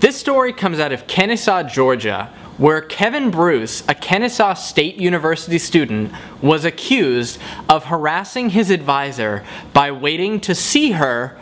This story comes out of Kennesaw, Georgia, where Kevin Bruce, a Kennesaw State University student, was accused of harassing his advisor by waiting to see her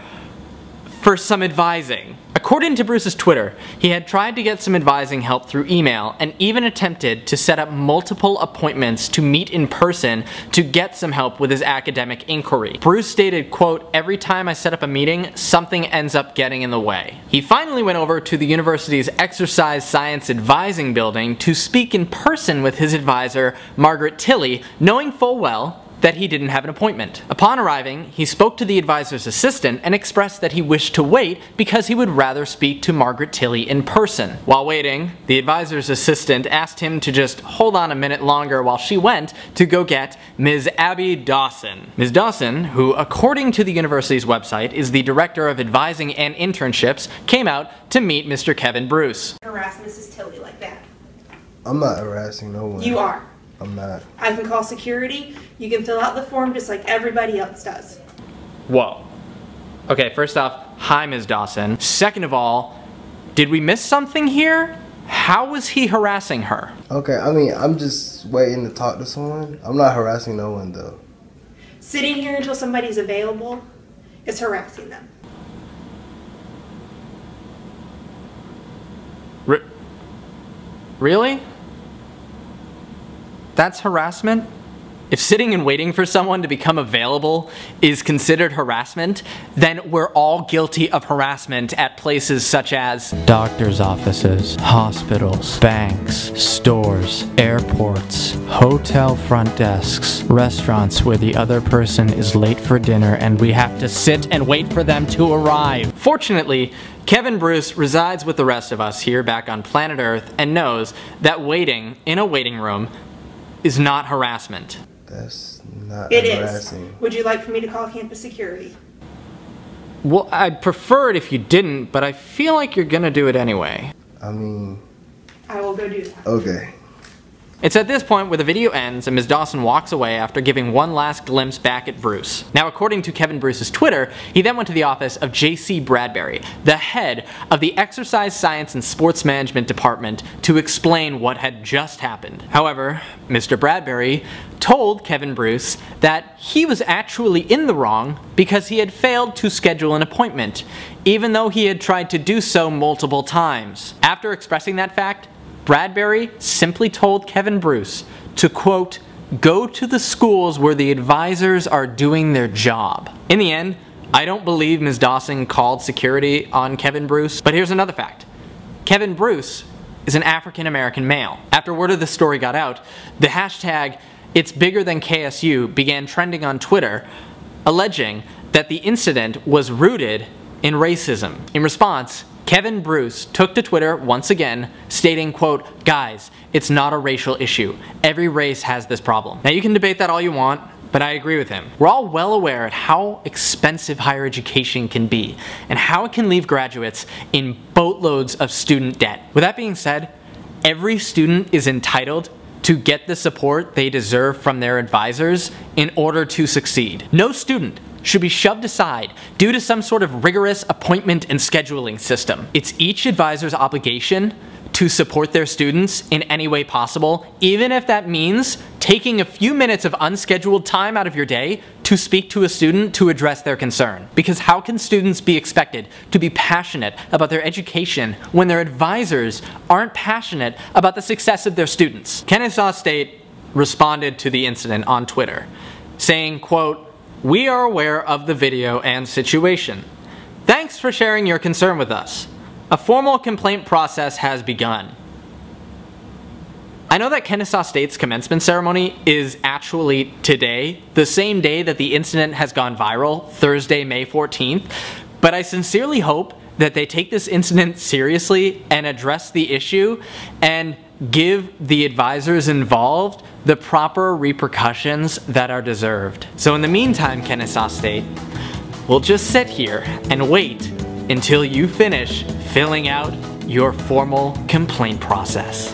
for some advising. According to Bruce's Twitter, he had tried to get some advising help through email and even attempted to set up multiple appointments to meet in person to get some help with his academic inquiry. Bruce stated, quote, "Every time I set up a meeting, something ends up getting in the way." He finally went over to the university's Exercise Science Advising building to speak in person with his advisor, Margaret Tilley, knowing full well that he didn't have an appointment. Upon arriving, he spoke to the advisor's assistant and expressed that he wished to wait because he would rather speak to Margaret Tilley in person. While waiting, the advisor's assistant asked him to just hold on a minute longer while she went to go get Ms. Abby Dawson. Ms. Dawson, who according to the university's website is the director of advising and internships, came out to meet Mr. Kevin Bruce. Harass Mrs. Tilley like that. I'm not harassing no one. You are. I'm not. I can call security. You can fill out the form just like everybody else does. Whoa. Okay, first off, hi Ms. Dawson. Second of all, did we miss something here? How was he harassing her? Okay, I mean, I'm just waiting to talk to someone. I'm not harassing no one though. Sitting here until somebody's available is harassing them. Really? That's harassment? If sitting and waiting for someone to become available is considered harassment, then we're all guilty of harassment at places such as doctor's offices, hospitals, banks, stores, airports, hotel front desks, restaurants where the other person is late for dinner and we have to sit and wait for them to arrive. Fortunately, Kevin Bruce resides with the rest of us here back on planet Earth and knows that waiting in a waiting room is not harassment. That's not It harassing. is. Would you like for me to call campus security? Well, I'd prefer it if you didn't, but I feel like you're gonna do it anyway. I mean, I will go do that. okay. It's at this point where the video ends and Ms. Dawson walks away after giving one last glimpse back at Bruce. Now, according to Kevin Bruce's Twitter, he then went to the office of J.C. Bradbury, the head of the Exercise Science and Sports Management Department, to explain what had just happened. However, Mr. Bradbury told Kevin Bruce that he was actually in the wrong because he had failed to schedule an appointment, even though he had tried to do so multiple times. After expressing that fact, Bradbury simply told Kevin Bruce to, quote, "go to the schools where the advisors are doing their job." In the end, I don't believe Ms. Dawson called security on Kevin Bruce, but here's another fact. Kevin Bruce is an African-American male. After word of the story got out, the hashtag "It's Bigger Than KSU" began trending on Twitter, alleging that the incident was rooted in racism. In response, Kevin Bruce took to Twitter once again, stating, quote, "Guys, it's not a racial issue. Every race has this problem." Now you can debate that all you want, but I agree with him. We're all well aware of how expensive higher education can be, and how it can leave graduates in boatloads of student debt. With that being said, every student is entitled to get the support they deserve from their advisors in order to succeed. No student should be shoved aside due to some sort of rigorous appointment and scheduling system. It's each advisor's obligation to support their students in any way possible, even if that means taking a few minutes of unscheduled time out of your day to speak to a student to address their concern. Because how can students be expected to be passionate about their education when their advisors aren't passionate about the success of their students? Kennesaw State responded to the incident on Twitter, saying, quote, "We are aware of the video and situation. Thanks for sharing your concern with us. A formal complaint process has begun." I know that Kennesaw State's commencement ceremony is actually today, the same day that the incident has gone viral, Thursday, May 14th, but I sincerely hope that they take this incident seriously and address the issue and give the advisors involved the proper repercussions that are deserved. So in the meantime, Kennesaw State, we'll just sit here and wait until you finish filling out your formal complaint process.